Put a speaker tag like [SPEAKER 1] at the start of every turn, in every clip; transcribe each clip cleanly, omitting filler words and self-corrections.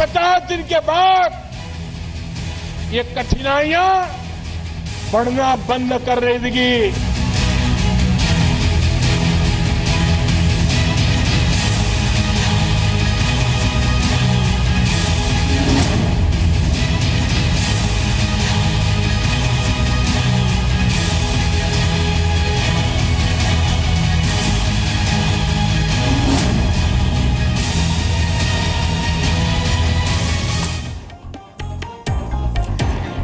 [SPEAKER 1] 50 दिन के बाद ये कठिनाइयां बढ़ना बंद कर देगी।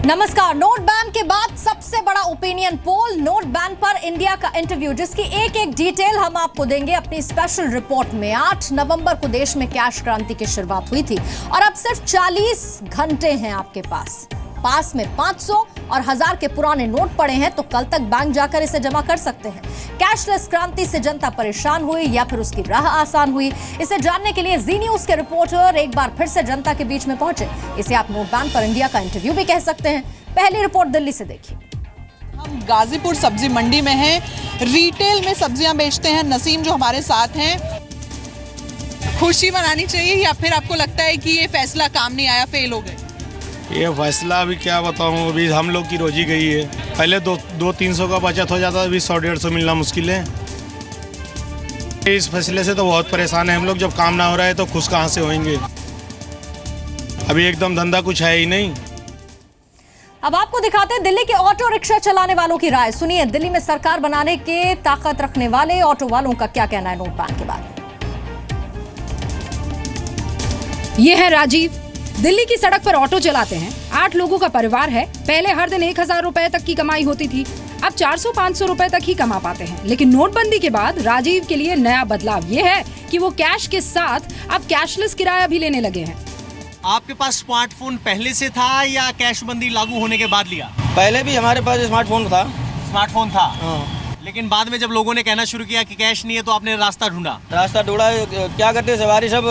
[SPEAKER 2] नमस्कार। नोट बैन के बाद सबसे बड़ा ओपिनियन पोल, नोट बैन पर इंडिया का इंटरव्यू, जिसकी एक एक डिटेल हम आपको देंगे अपनी स्पेशल रिपोर्ट में। 8 नवंबर को देश में कैश क्रांति की शुरुआत हुई थी और अब सिर्फ 40 घंटे हैं आपके पास में 500 और 1000 के पुराने नोट पड़े हैं तो कल तक बैंक जाकर इसे जमा कर सकते हैं। कैशलेस क्रांति से जनता परेशान हुई या फिर उसकी राह आसान हुई, इसे जानने के लिए जी न्यूज के रिपोर्टर एक बार फिर से जनता के बीच में पहुंचे। इसे आप नोट बैन पर इंडिया का इंटरव्यू भी कह सकते हैं। पहली रिपोर्ट दिल्ली से देखिए।
[SPEAKER 3] हम गाजीपुर सब्जी मंडी में हैं, रिटेल में सब्जियां बेचते हैं नसीम जो हमारे साथ हैं। खुशी मनानी चाहिए या फिर आपको लगता है कि ये फैसला काम नहीं आया, फेल हो गए?
[SPEAKER 4] ये फैसला अभी क्या बताऊं, अभी हम लोग की रोजी गई है। पहले 200-300 का बचत हो जाता, अभी 100-150 मिलना मुश्किल है। इस फैसले से तो बहुत परेशान है हम लोग। जब काम ना हो रहा है तो खुश कहाँ से होंगे। अभी एकदम धंधा कुछ है ही नहीं।
[SPEAKER 2] अब आपको दिखाते हैं दिल्ली के ऑटो रिक्शा चलाने वालों की राय। सुनिए दिल्ली में सरकार बनाने के ताकत रखने वाले ऑटो वालों का क्या कहना है नोट बैन के बाद।
[SPEAKER 5] ये है राजीव, दिल्ली की सड़क पर ऑटो चलाते हैं। 8 लोगों का परिवार है। पहले हर दिन 1000 रुपए तक की कमाई होती थी, अब 400-500 रुपए तक ही कमा पाते हैं। लेकिन नोटबंदी के बाद राजीव के लिए नया बदलाव ये है कि वो कैश के साथ अब कैशलेस किराया भी लेने लगे हैं।
[SPEAKER 6] आपके पास स्मार्टफोन पहले से था या कैश बंदी लागू होने के बाद लिया?
[SPEAKER 7] पहले भी हमारे पास स्मार्टफोन था।
[SPEAKER 6] स्मार्टफोन था?
[SPEAKER 7] हाँ।
[SPEAKER 6] लेकिन बाद में जब लोगों ने कहना शुरू किया कि कैश नहीं है तो आपने रास्ता ढूंढा।
[SPEAKER 7] क्या करते हैं, सवारी सब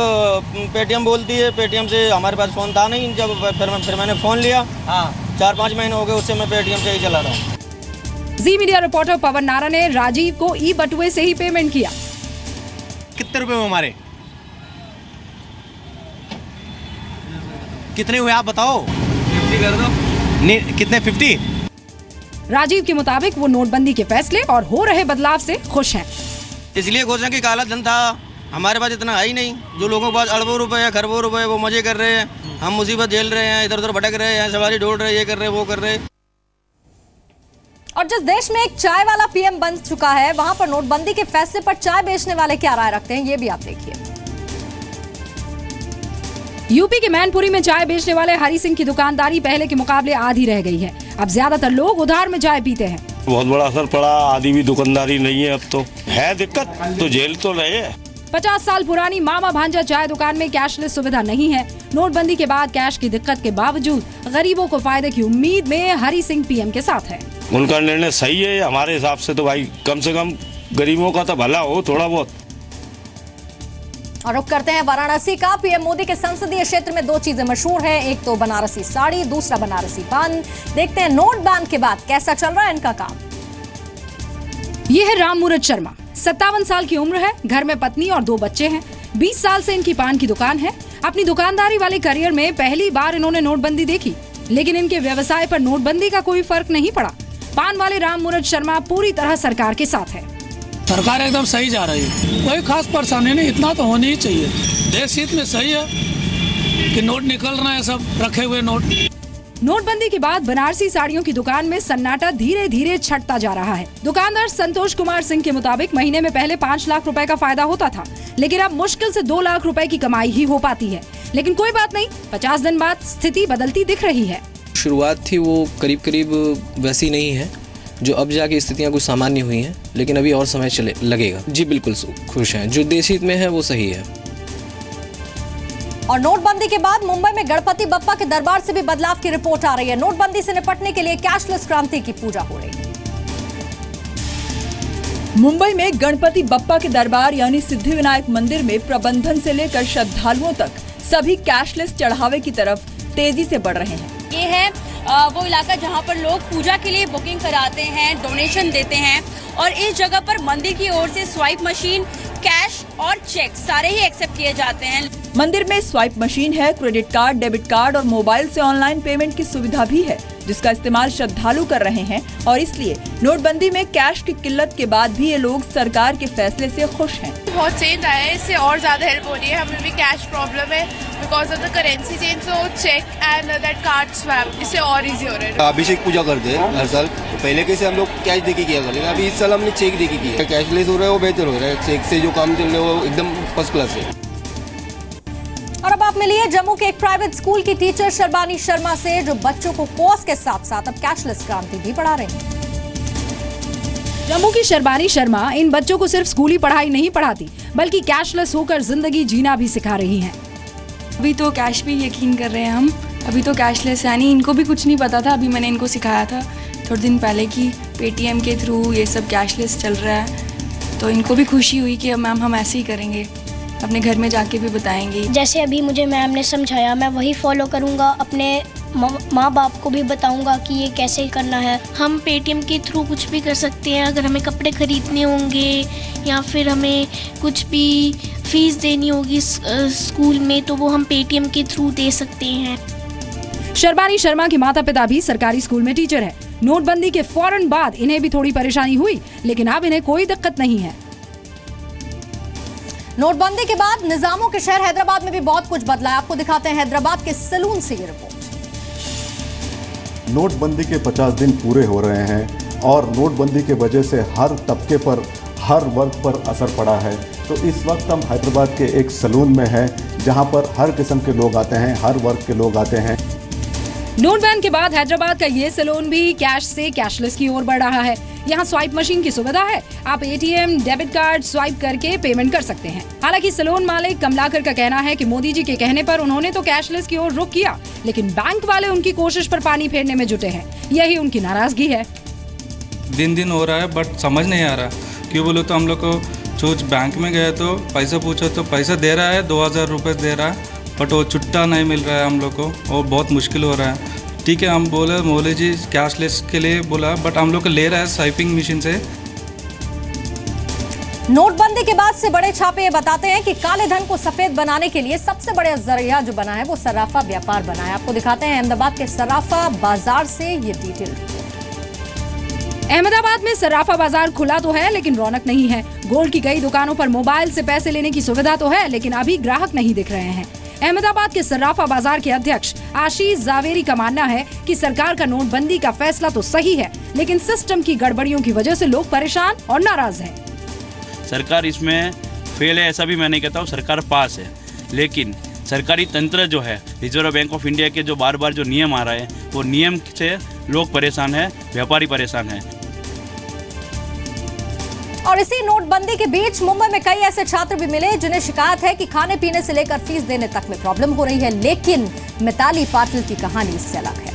[SPEAKER 7] पेटीएम बोलती है। पेटीएम से हमारे पास फोन था नहीं, जब फिर मैंने फोन लिया। हाँ। 4-5 महीने हो गए, उससे मैं पेटीएम से ही चला रहा हूँ।
[SPEAKER 5] जी मीडिया रिपोर्टर पवन नारा ने राजीव को ई बटुए से ही पेमेंट किया।
[SPEAKER 6] कितने रुपए में हमारे? कितने हुए आप बताओ?
[SPEAKER 7] 50 कर दो।
[SPEAKER 6] कितने? 50?
[SPEAKER 5] राजीव के मुताबिक वो नोटबंदी के फैसले और हो रहे बदलाव से खुश हैं।
[SPEAKER 7] इसलिए खुश हैं कि काला धन था, हमारे पास इतना है ही नहीं। जो लोगों के पास अरबों रुपए या खरबों रुपए, वो मजे कर रहे हैं। हम मुसीबत झेल रहे हैं, इधर उधर भटक रहे हैं, सवारी ढूंढ रहे हैं, ये कर रहे हैं, वो कर रहे हैं।
[SPEAKER 2] और जिस देश में एक चाय वाला पीएम बन चुका है, वहां पर नोटबंदी के फैसले पर चाय बेचने वाले क्या राय रखते हैं, ये भी आप देखिए।
[SPEAKER 5] यूपी के मैनपुरी में चाय बेचने वाले हरी सिंह की दुकानदारी पहले के मुकाबले आधी रह गई है। अब ज्यादातर लोग उधार में चाय पीते हैं।
[SPEAKER 4] बहुत बड़ा असर पड़ा, आधी भी दुकानदारी नहीं है। अब तो है दिक्कत, तो झेल तो रहे हैं।
[SPEAKER 5] 50 साल पुरानी मामा भांजा चाय दुकान में कैशलेस सुविधा नहीं है। नोटबंदी के बाद कैश की दिक्कत के बावजूद गरीबों को फायदे की उम्मीद में हरी सिंह पीएम के साथ है।
[SPEAKER 4] उनका निर्णय सही है हमारे हिसाब से। तो भाई कम से कम गरीबों का तो भला हो थोड़ा बहुत।
[SPEAKER 2] और रुक करते हैं वाराणसी का। पीएम मोदी के संसदीय क्षेत्र में 2 चीजें मशहूर हैं, एक तो बनारसी साड़ी, दूसरा बनारसी पान। देखते हैं नोट बैन के बाद कैसा चल रहा है इनका काम।
[SPEAKER 5] ये है राम मूरत शर्मा, 57 साल की उम्र है, घर में पत्नी और 2 बच्चे हैं। 20 साल से इनकी पान की दुकान है। अपनी दुकानदारी वाले करियर में पहली बार इन्होंने नोटबंदी देखी, लेकिन इनके व्यवसाय पर नोटबंदी का कोई फर्क नहीं पड़ा। पान वाले राम मूरत शर्मा पूरी तरह सरकार के साथ है।
[SPEAKER 8] सरकार एकदम सही जा रही है, कोई खास परेशानी नहीं। इतना तो होनी ही चाहिए, देश हित में सही है कि नोट निकल रहे हैं, सब रखे हुए नोट।
[SPEAKER 5] नोटबंदी के बाद बनारसी साड़ियों की दुकान में सन्नाटा धीरे धीरे छटता जा रहा है। दुकानदार संतोष कुमार सिंह के मुताबिक महीने में पहले 5 लाख रुपए का फायदा होता था, लेकिन अब मुश्किल से 2 लाख रुपए की कमाई ही हो पाती है। लेकिन कोई बात नहीं, 50 दिन बाद स्थिति बदलती दिख रही है।
[SPEAKER 9] शुरुआत थी वो करीब वैसी नहीं है, जो अब जाके स्थितियां कुछ सामान्य हुई हैं, लेकिन अभी और समय लगेगा। जी बिल्कुल खुश हैं, जो देश हित में है वो सही है।
[SPEAKER 2] और नोटबंदी के बाद मुंबई में गणपति बप्पा के दरबार से भी बदलाव की रिपोर्ट आ रही है। नोटबंदी से निपटने के लिए कैशलेस क्रांति की पूजा हो रही है।
[SPEAKER 10] मुंबई में गणपति बप्पा के दरबार यानी सिद्धिविनायक मंदिर में प्रबंधन से लेकर श्रद्धालुओं तक सभी कैशलेस चढ़ावे की तरफ तेजी से बढ़ रहे हैं।
[SPEAKER 11] ये है वो इलाका जहाँ पर लोग पूजा के लिए बुकिंग कराते हैं, डोनेशन देते हैं और इस जगह पर मंदिर की ओर से स्वाइप मशीन, कैश और चेक सारे ही एक्सेप्ट किए जाते हैं।
[SPEAKER 10] मंदिर में स्वाइप मशीन है, क्रेडिट कार्ड, डेबिट कार्ड और मोबाइल से ऑनलाइन पेमेंट की सुविधा भी है, जिसका इस्तेमाल श्रद्धालु कर रहे हैं और इसलिए नोटबंदी में कैश की किल्लत के बाद भी ये लोग सरकार के फैसले से खुश हैं।
[SPEAKER 12] बहुत चेंज आया है, इससे और ज्यादा हेल्प हो रही है। हमें भी कैश प्रॉब्लम है because of the currency change, so cheque and that card swipe इससे और इजी हो रहा है।
[SPEAKER 13] अभिषेक पूजा करते हैं हर साल, तो पहले कैसे हम लोग कैश देके किया करते हैं, अभी इस साल हमने चेक देके किया। कैशलेस हो रहा है वो बेहतर हो रहा है, चेक से जो काम चल रहा है वो एकदम फर्स्ट क्लास है।
[SPEAKER 2] और अब आप मिलिए जम्मू के एक प्राइवेट स्कूल की टीचर शर्बानी शर्मा से, जो बच्चों को कोर्स के साथ साथ अब कैशलेस क्रांति भी पढ़ा रही हैं।
[SPEAKER 5] जम्मू की शर्बानी शर्मा इन बच्चों को सिर्फ स्कूली पढ़ाई नहीं पढ़ाती, बल्कि कैशलेस होकर जिंदगी जीना भी सिखा रही हैं।
[SPEAKER 14] अभी तो कैश पे यकीन कर रहे हैं हम, अभी तो कैशलेस है नहीं, इनको भी कुछ नहीं पता था। अभी मैंने इनको सिखाया था थोड़े दिन पहले कि पेटीएम के थ्रू ये सब कैशलेस चल रहा है, तो इनको भी खुशी हुई कि मैम हम ऐसे ही करेंगे, अपने घर में जाके भी बताएंगे।
[SPEAKER 15] जैसे अभी मुझे मैम ने समझाया मैं वही फॉलो करूँगा, अपने माँ बाप को भी बताऊँगा कि ये कैसे करना है।
[SPEAKER 16] हम पेटीएम के थ्रू कुछ भी कर सकते हैं, अगर हमें कपड़े खरीदने होंगे या फिर हमें कुछ भी फीस देनी होगी स्कूल में, तो वो हम पेटीएम के थ्रू दे सकते हैं।
[SPEAKER 5] शर्बानी शर्मा के माता पिता भी सरकारी स्कूल में टीचर है। नोटबंदी के फौरन बाद इन्हें भी थोड़ी परेशानी हुई, लेकिन अब इन्हें कोई दिक्कत नहीं है।
[SPEAKER 2] नोटबंदी के बाद निजामों के शहर हैदराबाद में भी बहुत कुछ बदला है। आपको दिखाते हैं हैदराबाद के सलून से ये रिपोर्ट।
[SPEAKER 17] नोटबंदी के 50 दिन पूरे हो रहे हैं और नोटबंदी के वजह से हर तबके पर, हर वर्ग पर असर पड़ा है। तो इस वक्त हम हैदराबाद के एक सलून में हैं, जहां पर हर किस्म के लोग आते हैं, हर वर्ग के लोग आते हैं।
[SPEAKER 5] नोट बैन के बाद हैदराबाद का ये सैलून भी कैश से कैशलेस की ओर बढ़ रहा है। यहाँ स्वाइप मशीन की सुविधा है, आप एटीएम, डेबिट कार्ड स्वाइप करके पेमेंट कर सकते हैं। हालांकि सैलून मालिक कमलाकर का कहना है कि मोदी जी के कहने पर उन्होंने तो कैशलेस की ओर रुख किया, लेकिन बैंक वाले उनकी कोशिश पर पानी फेरने में जुटे हैं। यही उनकी नाराजगी है।
[SPEAKER 18] दिन दिन हो रहा है बट समझ नहीं आ रहा क्यों। बोलो तो हम लोग को सोच बैंक में गए तो पैसा पूछो तो पैसा दे रहा है, 2000 रुपये दे रहा है, बट वो छुट्टा नहीं मिल रहा है हम लोग को और बहुत मुश्किल हो रहा है। ठीक है, हम बोले मोदी जी कैशलेस के लिए बोला, बट हम लोग को ले रहा है स्वाइपिंग मशीन से।
[SPEAKER 2] नोटबंदी के बाद से बड़े छापे ये बताते हैं कि काले धन को सफेद बनाने के लिए सबसे बड़ा जरिया जो बना है वो सराफा व्यापार बना है। आपको दिखाते हैं अहमदाबाद के सराफा बाजार से ये डिटेल।
[SPEAKER 5] अहमदाबाद में सराफा बाजार खुला तो है, लेकिन रौनक नहीं है। गोल्ड की कई दुकानों पर मोबाइल से पैसे लेने की सुविधा तो है, लेकिन अभी ग्राहक नहीं दिख रहे हैं। अहमदाबाद के सराफा बाजार के अध्यक्ष आशीष जावेरी का मानना है कि सरकार का नोटबंदी का फैसला तो सही है, लेकिन सिस्टम की गड़बड़ियों की वजह से लोग परेशान और नाराज हैं।
[SPEAKER 19] सरकार इसमें फेल है ऐसा भी मैं नहीं कहता हूँ, सरकार पास है, लेकिन सरकारी तंत्र जो है, रिजर्व बैंक ऑफ इंडिया के जो बार बार जो नियम आ रहे हैं वो नियम से लोग परेशान है, व्यापारी परेशान है।
[SPEAKER 2] और इसी नोटबंदी के बीच मुंबई में कई ऐसे छात्र भी मिले जिन्हें शिकायत है कि खाने पीने से लेकर फीस देने तक में प्रॉब्लम हो रही है, लेकिन मिताली पाटिल की कहानी इससे अलग है।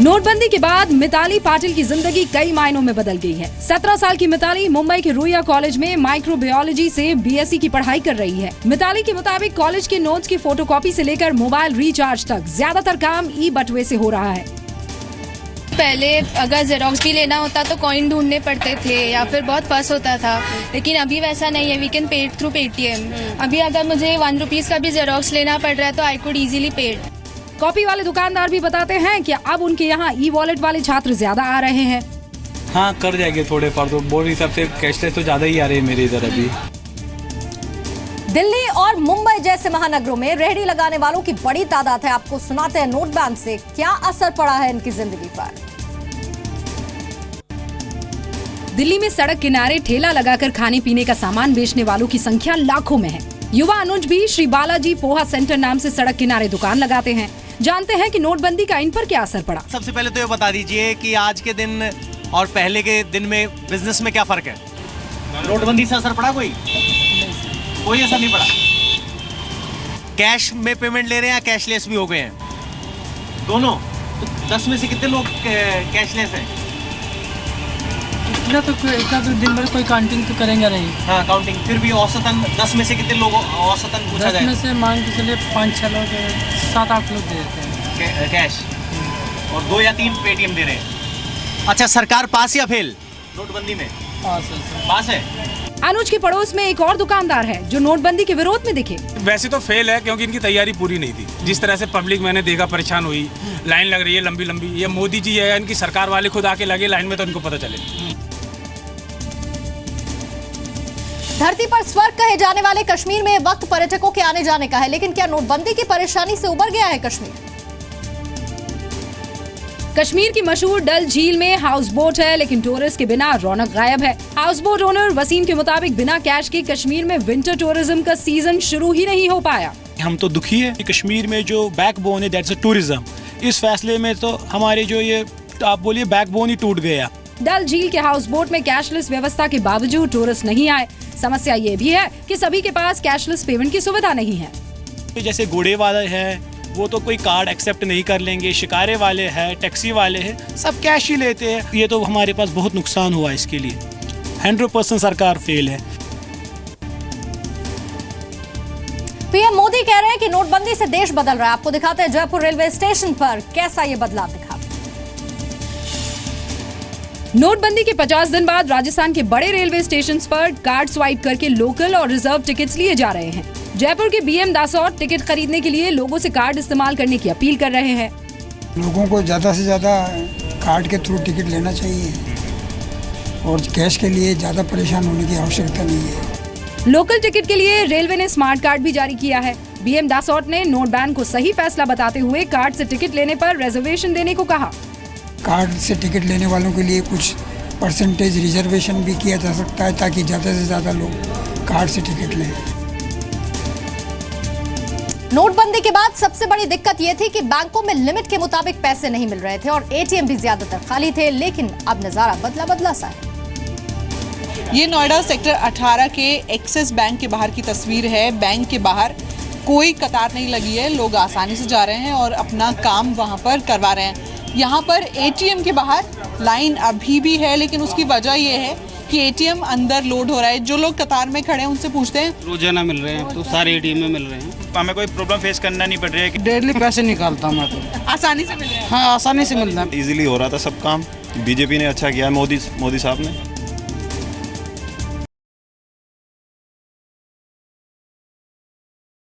[SPEAKER 5] नोटबंदी के बाद मिताली पाटिल की जिंदगी कई मायनों में बदल गई है। 17 साल की मिताली मुंबई के रुइया कॉलेज में माइक्रोबायोलॉजी से बीएससी की पढ़ाई कर रही है। मिताली के मुताबिक कॉलेज के नोट्स की फोटोकॉपी से लेकर मोबाइल रिचार्ज तक ज्यादातर काम ई बटुए से हो रहा है।
[SPEAKER 20] पहले अगर जेरोक्स भी लेना होता तो कॉइन ढूंढने पड़ते थे या फिर बहुत फंस होता था, लेकिन अभी वैसा नहीं है। We can pay through Paytm. अभी अगर मुझे 1 रुपीज का भी जेरोक्स लेना पड़ रहा है तो I could easily paid.
[SPEAKER 5] Copy वाले दुकानदार भी बताते हैं कि अब उनके यहाँ ई वॉलेट वाले छात्र ज्यादा आ रहे हैं।
[SPEAKER 18] हाँ, कर जाएंगे थोड़े पर, तो बोर्ड हिसाब से कैशलेस तो ज्यादा ही आ रहे हैं मेरे इधर अभी।
[SPEAKER 2] दिल्ली और मुंबई जैसे महानगरों में रेहड़ी लगाने वालों की बड़ी तादाद है। आपको सुनाते हैं नोट बैन से क्या असर पड़ा है इनकी जिंदगी पर।
[SPEAKER 5] दिल्ली में सड़क किनारे ठेला लगाकर खाने पीने का सामान बेचने वालों की संख्या लाखों में है। युवा अनुज भी श्री बालाजी पोहा सेंटर नाम से सड़क किनारे दुकान लगाते हैं। जानते हैं कि नोटबंदी का इन पर क्या असर पड़ा।
[SPEAKER 6] सबसे पहले तो ये बता दीजिए कि आज के दिन और पहले के दिन में बिजनेस में क्या फर्क है? नोटबंदी से असर पड़ा? कोई असर नहीं पड़ा। कैश में पेमेंट ले रहे हैं या कैशलेस भी हो गए हैं? दोनों। तो 10 में से कितने लोग कैशलेस हैं?
[SPEAKER 21] इतना तो दिन भर कोई काउंटिंग तो करेंगे नहीं।
[SPEAKER 6] हाँ, काउंटिंग। फिर भी औसतन 10 में से कितने लोग औसतन पूछा जाए?
[SPEAKER 21] 10 में से मान के चलिए 5-6 लोग, 7-8 लोग दे देते हैं।
[SPEAKER 6] कैश और 2 या 3 पेटीएम दे रहे हैं। अच्छा, सरकार पास या फेल नोटबंदी में? पास है।
[SPEAKER 5] अनुज के पड़ोस में एक और दुकानदार है जो नोटबंदी के विरोध में दिखे।
[SPEAKER 1] वैसे तो फेल है क्योंकि इनकी तैयारी पूरी नहीं थी। जिस तरह से पब्लिक मैंने देखा परेशान हुई, लाइन लग रही है लंबी लंबी। ये मोदी जी है, इनकी सरकार वाले खुद आके लगे लाइन में तो इनको पता चले।
[SPEAKER 2] धरती पर स्वर्ग कहे जाने वाले कश्मीर में वक्त पर्यटकों के आने जाने का है, लेकिन क्या नोटबंदी की परेशानी से उबर गया है कश्मीर?
[SPEAKER 5] कश्मीर की मशहूर डल झील में हाउस बोट है, लेकिन टूरिस्ट के बिना रौनक गायब है। हाउस बोट ओनर वसीम के मुताबिक बिना कैश के कश्मीर में विंटर टूरिज्म का सीजन शुरू ही नहीं हो पाया।
[SPEAKER 22] हम तो दुखी है। कश्मीर में जो बैकबोन है दैट्स टूरिज्म, इस फैसले में तो हमारे जो ये आप बोलिए बैकबोन ही टूट गया।
[SPEAKER 5] डल झील के हाउस बोट में कैशलेस व्यवस्था के बावजूद टूरिस्ट नहीं आए। समस्या ये भी है कि सभी के पास कैशलेस पेमेंट की सुविधा नहीं है।
[SPEAKER 22] जैसे घोड़े वाले हैं वो तो कोई कार्ड एक्सेप्ट नहीं कर लेंगे, शिकारे वाले हैं, टैक्सी वाले हैं, सब कैश ही लेते हैं। ये तो हमारे पास बहुत नुकसान हुआ इसके लिए। 100% सरकार फेल है।
[SPEAKER 2] पीएम मोदी कह रहे हैं कि नोटबंदी से देश बदल रहा है। आपको दिखाते हैं जयपुर रेलवे स्टेशन पर कैसा ये बदलाव दिखा।
[SPEAKER 5] नोटबंदी के 50 दिन बाद राजस्थान के बड़े रेलवे स्टेशन पर कार्ड स्वाइप करके लोकल और रिजर्व टिकट्स लिए जा रहे हैं। जयपुर के BM दासौर टिकट खरीदने के लिए लोगों से कार्ड इस्तेमाल करने की अपील कर रहे हैं।
[SPEAKER 23] लोगों को ज़्यादा से ज़्यादा कार्ड के थ्रू टिकट लेना चाहिए और कैश के लिए ज़्यादा परेशान होने की आवश्यकता नहीं है।
[SPEAKER 5] लोकल टिकट के लिए रेलवे ने स्मार्ट कार्ड भी जारी किया है। BM दासौर ने नोट बैन को सही फैसला बताते हुए कार्ड से टिकट लेने पर रिजर्वेशन देने को कहा।
[SPEAKER 23] कार्ड से टिकट लेने वालों के लिए कुछ परसेंटेज रिजर्वेशन भी किया जा सकता है ताकि ज़्यादा से ज़्यादा लोग कार्ड से टिकट लें।
[SPEAKER 2] नोटबंदी के बाद सबसे बड़ी दिक्कत ये थी कि बैंकों में लिमिट के मुताबिक पैसे नहीं मिल रहे थे और ATM भी ज्यादातर खाली थे, लेकिन अब नजारा बदला सा है।
[SPEAKER 3] ये नोएडा सेक्टर 18 के एक्सिस बैंक के बाहर की तस्वीर है। बैंक के बाहर कोई कतार नहीं लगी है, लोग आसानी से जा रहे हैं और अपना काम वहां पर करवा रहे हैं। यहाँ पर ATM के बाहर लाइन अभी भी है, लेकिन उसकी वजह ये है कि ATM अंदर लोड हो रहा है। जो लोग कतार में खड़े हैं उनसे पूछते हैं,
[SPEAKER 24] रोजाना मिल रहे हैं तो सारे ATM में मिल रहे हैं, हमें कोई प्रॉब्लम फेस करना नहीं पड़ रहा है।
[SPEAKER 23] डेली पैसे निकालता हूँ मैं तो,
[SPEAKER 3] आसानी से मिल रहे हैं।
[SPEAKER 23] हाँ आसानी से मिलता है।
[SPEAKER 25] इजीली हो रहा था सब काम। बीजेपी ने अच्छा किया है, मोदी साहब ने।